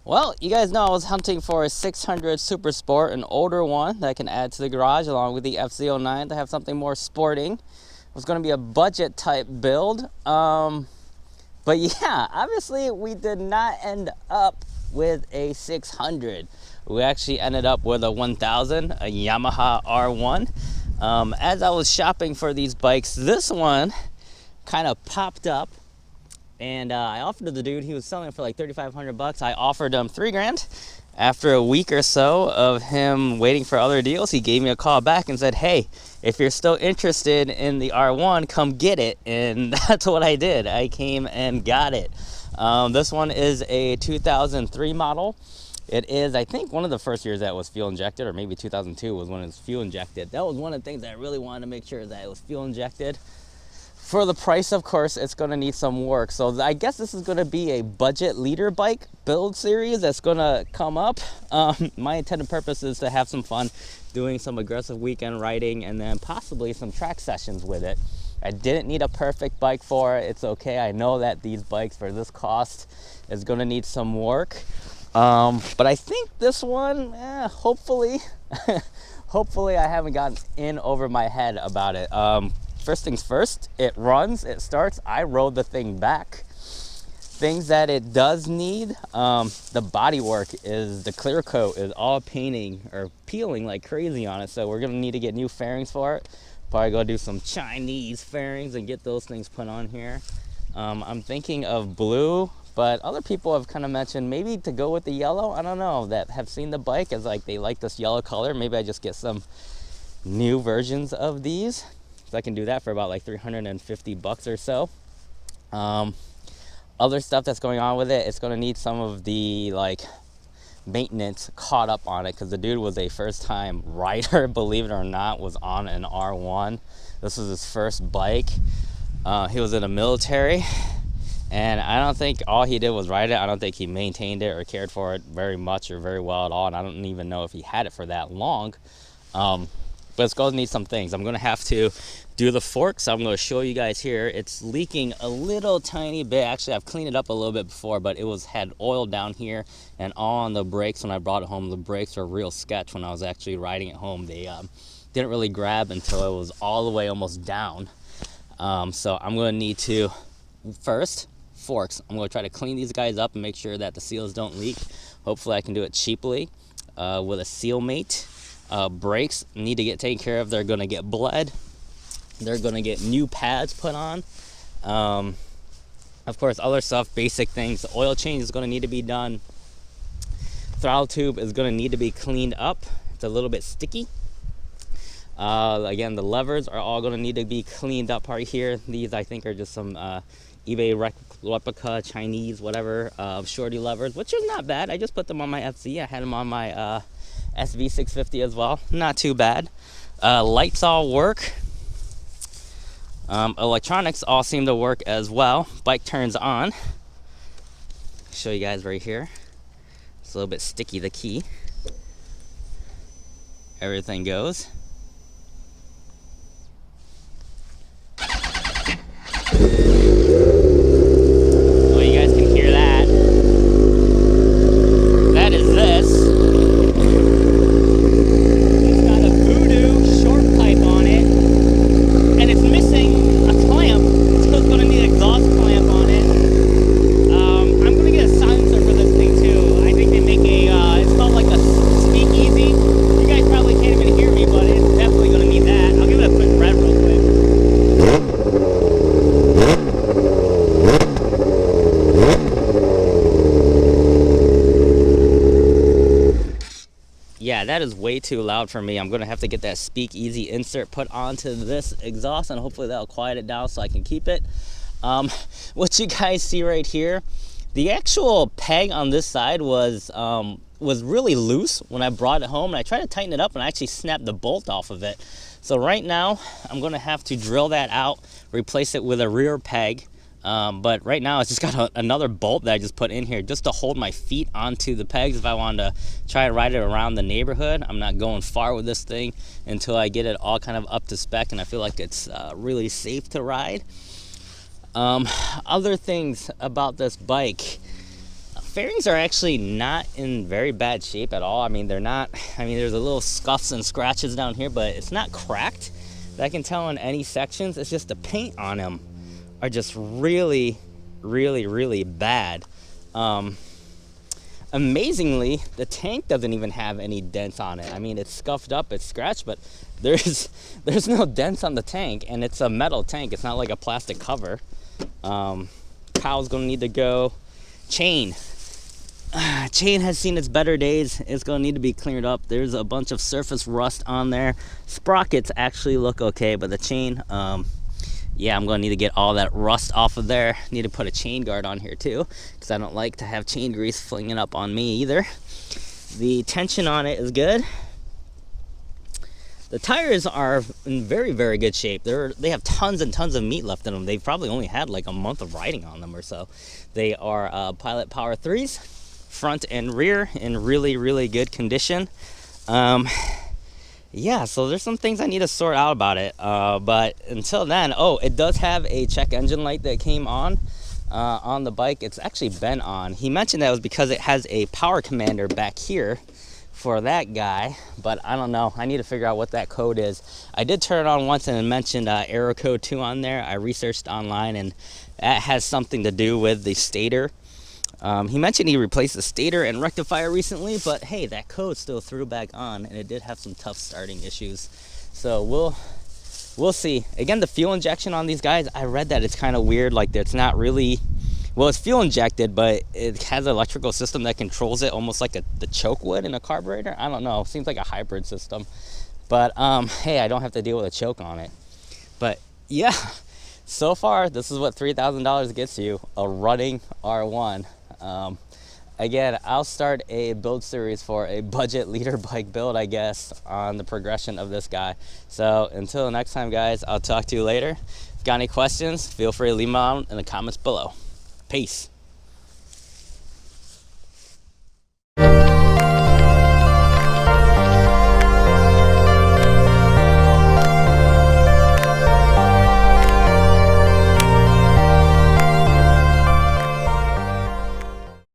Well, you guys know I was hunting for a 600 Super Sport, an older one that I can add to the garage along with the eff-zee 09 to have something more sporting. It was going to be a budget type build. But yeah, obviously we did not end up with a 600. We actually ended up with a 1000, a Yamaha R1. As I was shopping for these bikes, this one kind of popped up. And I offered to the dude, he was selling it for like 3,500 bucks. I offered him $3,000. After a week or so of him waiting for other deals, he gave me a call back and said, hey, if you're still interested in the R1, come get it. And that's what I did. I came and got it. This one is a 2003 model. It is, I think, one of the first years that was fuel injected, or maybe 2002 was when it was fuel injected. That was one of the things that I really wanted to make sure that it was fuel injected. For the price, of course, it's going to need some work. So I guess this is going to be a budget leader bike build series that's going to come up. My intended purpose is to have some fun doing some aggressive weekend riding and then possibly some track sessions with it. I didn't need a perfect bike for it. It's okay. I know that these bikes for this cost is going to need some work. But I think this one, hopefully, hopefully I haven't gotten in over my head about it. First things first, it runs, it starts. I rode the thing back. Things that it does need, the body work is, the clear coat is all painting or peeling like crazy on it. So we're gonna need to get new fairings for it. Probably go do some Chinese fairings and get those things put on here. I'm thinking of blue, but other people have kind of mentioned maybe to go with the yellow. I don't know, that have seen the bike as like they like this yellow color. Maybe I just get some new versions of these. So I can do that for about like 350 bucks or so. Other stuff that's going on with it, it's going to need some of the like maintenance caught up on it, because the dude was a first time rider, believe it or not, was on an R1. This was his first bike. He was in the military, and I don't think all he did was ride it. I don't think he maintained it or cared for it very much or very well at all, and I don't even know if he had it for that long. But it's going to need some things. I'm going to have to do the forks. I'm going to show you guys here. It's leaking a little tiny bit. Actually, I've cleaned it up a little bit before, but it had oil down here and all on the brakes. When I brought it home, the brakes were real sketch. When I was actually riding it home, they didn't really grab until it was all the way almost down. So I'm going to need to, first, forks. I'm going to try to clean these guys up and make sure that the seals don't leak. Hopefully I can do it cheaply with a seal mate. Brakes need to get taken care of. They're going to get bled. They're going to get new pads put on. Of course, other stuff, basic things. The oil change is going to need to be done. Throttle tube is going to need to be cleaned up. It's a little bit sticky. Again, the levers are all going to need to be cleaned up right here. These, I think, are just some eBay replica, Chinese, whatever, shorty levers, which is not bad. I just put them on my eff-zee. I had them on my SV650 as well. Not too bad. Lights all work. Electronics all seem to work as well. Bike turns on. Show you guys right here. It's a little bit sticky, the key. Everything goes. Well, you guys can hear that. That is this. Yeah, that is way too loud for me. I'm going to have to get that speakeasy insert put onto this exhaust, and hopefully that'll quiet it down so I can keep it. What you guys see right here, the actual peg on this side was really loose when I brought it home, and I tried to tighten it up and I actually snapped the bolt off of it. So right now I'm going to have to drill that out, replace it with a rear peg. But right now it's just got another bolt that I just put in here just to hold my feet onto the pegs if I wanted to try to ride it around the neighborhood. I'm not going far with this thing until I get it all kind of up to spec and I feel like it's really safe to ride. Other things about this bike. fairings are actually not in very bad shape at all. I mean, they're not, I mean, there's a little scuffs and scratches down here, but it's not cracked that I can tell in any sections. It's just the paint on them are just really, really bad. Amazingly, the tank doesn't even have any dents on it. I mean, it's scuffed up, it's scratched, but there's no dents on the tank, and it's a metal tank. It's not like a plastic cover. Cowl's gonna need to go. Chain has seen its better days. It's gonna need to be cleared up. There's a bunch of surface rust on there. Sprockets actually look okay, but the chain, yeah, I'm gonna need to get all that rust off of there. Need to put a chain guard on here too, because I don't like to have chain grease flinging up on me either. The tension on it is good. The tires are in very, very good shape. They have tons and tons of meat left in them. They've probably only had like a month of riding on them or so. They are Pilot Power 3s, front and rear, in really, really good condition. Yeah, so there's some things I need to sort out about it. But until then, oh, it does have a check engine light that came on the bike. It's actually been on. He mentioned that was because it has a power commander back here for that guy, but I don't know. I need to figure out what that code is. I did turn it on once and it mentioned error code 2 on there. I researched online and that has something to do with the stator. He mentioned he replaced the stator and rectifier recently, but hey, that code still threw back on and it did have some tough starting issues. So we'll see. Again, the fuel injection on these guys, I read that it's kind of weird. Like, it's not really, well, it's fuel injected, but it has an electrical system that controls it almost like the choke would in a carburetor. I don't know. Seems like a hybrid system. But hey, I don't have to deal with a choke on it. But yeah, so far, this is what $3,000 gets you, a running R1. Again, I'll start a build series for a budget leader bike build, I guess, on the progression of this guy. So until next time, guys, I'll talk to you later. If you got any questions, feel free to leave them out in the comments below. Peace.